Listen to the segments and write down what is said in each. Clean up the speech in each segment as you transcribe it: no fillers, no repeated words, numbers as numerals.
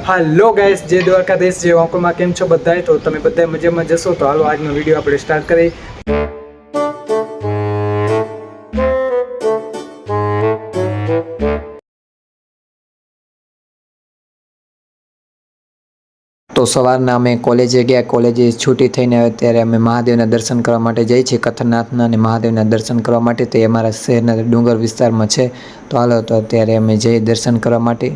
હાલો guys, જય દ્વારકાધીશ, જય વાંકુમાં. કેમ છો બધાય? તો તમે બધા મજામાં જશો તો હાલો આજનો વિડીયો આપણે સ્ટાર્ટ કરીએ. તો સવારના અમે કોલેજે ગયા. કોલેજે છૂટી થઈને અત્યારે અમે મહાદેવના દર્શન કરવા માટે જઈએ છીએ, કથરનાથના અને મહાદેવના દર્શન કરવા માટે. તે અમારા શહેરના ડુંગર વિસ્તારમાં છે. તો હાલો તો અત્યારે અમે જઈએ દર્શન કરવા માટે.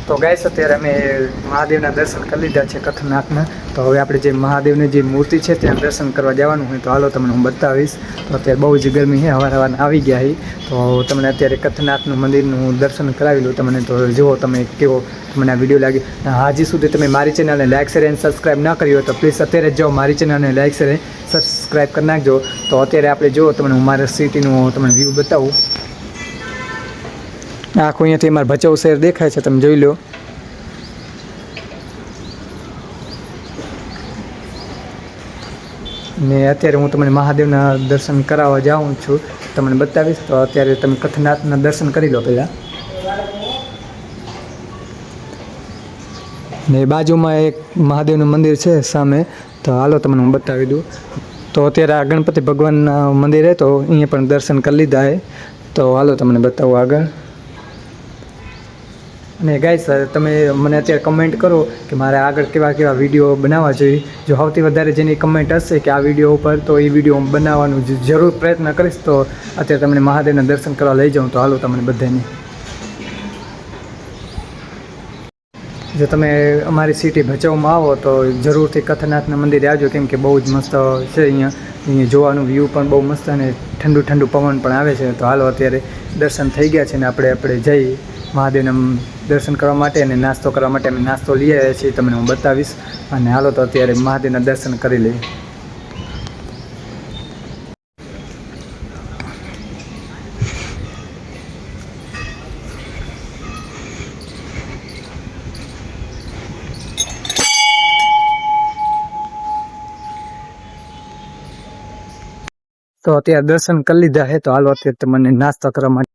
તો ગાઈસ, અત્યારે અમે મહાદેવના દર્શન કરી લીધા છે, કથરનાથના. તો હવે આપણે જે મહાદેવની જે મૂર્તિ છે ત્યાં દર્શન કરવા જવાનું હોય. તો હાલો તમને હું બતાવીશ. તો અત્યારે બહુ જ ગરમી છે, હવાર આવી ગયા છે. તો તમને અત્યારે કથરનાથનું મંદિરનું દર્શન કરાવી લઉં તમને. તો જુઓ તમે કેવો તમને આ વિડીયો લાગ્યો. હજી સુધી તમે મારી ચેનલને લાઇક શેર અને સબસ્ક્રાઈબ ના કરી હોય તો પ્લીઝ અત્યારે જ જાઓ, મારી ચેનલને લાઇક શેર સબસ્ક્રાઈબ કરી નાખજો. તો અત્યારે આપણે જુઓ તમને હું મારા સિટીનું તમને વ્યૂ બતાવું. આખું અહીંયાથી અમારા ભચાઉ શહેર દેખાય છે, તમે જોઈ લો. ને અત્યારે હું તમને મહાદેવના દર્શન કરાવવા જાઉં છું, તમને બતાવીશ. તો અત્યારે તમે કથરનાથના દર્શન કરી લો પહેલાં. ને બાજુમાં એક મહાદેવનું મંદિર છે સામે. તો હાલો તમને હું બતાવી દઉં. તો અત્યારે આ ગણપતિ ભગવાનના મંદિર છે, તો અહીંયા પણ દર્શન કરી લીધા છે. તો હાલો તમને બતાવું આગળ. અને ગાઈસ, તમે મને અત્યારે કમેન્ટ કરો કે મારે આગળ કેવા કેવા વિડીયો બનાવવા જોઈએ. જો સૌથી વધારે જેની કમેન્ટ હશે કે આ વિડીયો ઉપર, તો એ વિડીયો હું બનાવવાનું જરૂર પ્રયત્ન કરીશ. તો અત્યારે તમને મહાદેવના દર્શન કરવા લઈ જાઉં. તો હાલો તમને બધાને. જો તમે અમારી સિટી ભચાઉમાં આવો તો જરૂરથી કથરનાથના મંદિરે આવજો, કેમ કે બહુ જ મસ્ત છે અહીંયા જોવાનું વ્યૂ પણ બહુ મસ્ત અને ઠંડુ ઠંડુ પવન પણ આવે છે. તો હાલો અત્યારે દર્શન થઈ ગયા છે ને આપણે જઈએ મહાદેવના દર્શન કરવા માટે અને નાસ્તો કરવા માટે. અમે નાસ્તો લઈ આવ્યા છીએ, તમને હું બતાવીશ. અને હાલો તો અત્યારે મહાદેવના દર્શન કરી લઈએ. તો અત્યારે દર્શન કરી લીધા છે. તો હાલો અત્યારે તમને નાસ્તો કરવા માટે.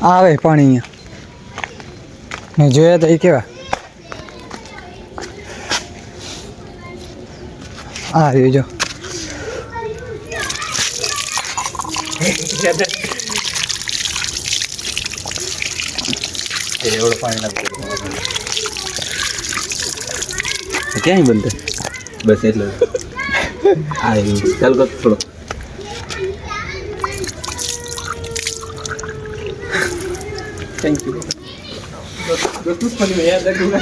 આવે પાણી અહીંયા મેં જોયા હતા. એ કેવા આ રહ્યું જો. એવડું પાણી નાખતું ક્યાંય બનતે બસ એટલે આ ચાલ કર થોડો. Thank you. दोस्तों फनी में याद रखूंगा.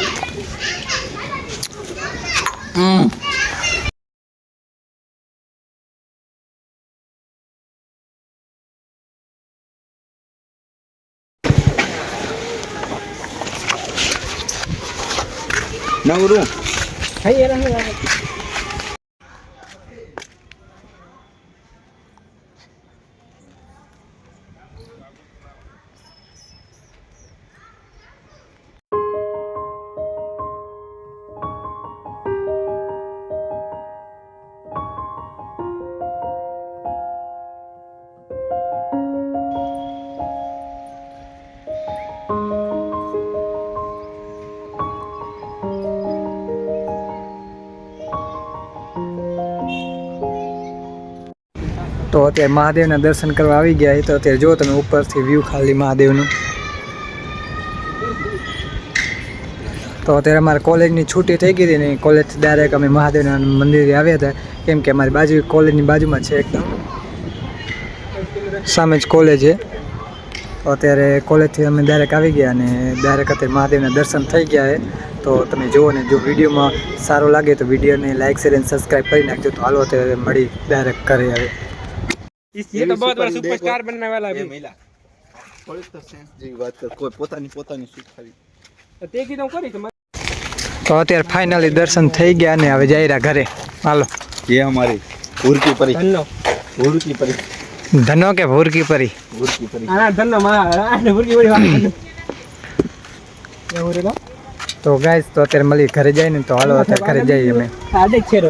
ना गुरु ખાઈ એના તો અત્યારે મહાદેવના દર્શન કરવા આવી ગયા તો અત્યારે જો તમે ઉપરથી વ્યૂ ખાલી મહાદેવનું. તો અત્યારે અમારે કોલેજની છૂટી થઈ ગઈ હતી ને કોલેજથી ડાયરેક્ટ અમે મહાદેવના મંદિરે આવ્યા હતા કેમ કે અમારી બાજુ કોલેજની બાજુમાં છે એકદમ સામે જ કોલેજ છે. તો અત્યારે કોલેજથી અમે ડાયરેક્ટ આવી ગયા અને ડાયરેક્ટ અત્યારે મહાદેવના દર્શન થઈ ગયા છે. તો તમે જુઓ ને જો વિડીયોમાં સારો લાગે તો વિડીયોને લાઇક શેર અને સબસ્ક્રાઈબ કરી નાખજો. તો હાલો અત્યારે મળી ડાયરેક્ટ કરે હવે. ये तो बहुत बड़ा सुपरस्टार बनने वाला है महिला थोड़ी तो सेंस जी बात कर कोई પોતાની સુખ ખાવી તે કીધું કરી તો તો અત્યારે ફાઇનલી દર્શન થઈ ગયા ને હવે જઈ રહ્યા ઘરે. હાલો. ये हमारी भूरकी परी ધન્નો भूरकी परी ધનો કે ભૂરકી પરી? भूरकी परी આના ધન્નો માં આને ભૂરી ભૂરી વાત એવું રે તો ગાઈસ તો અત્યારે મળી ઘરે જાય ને તો હાલો અત્યારે ઘરે જઈએ અમે. આ દેખ છેરો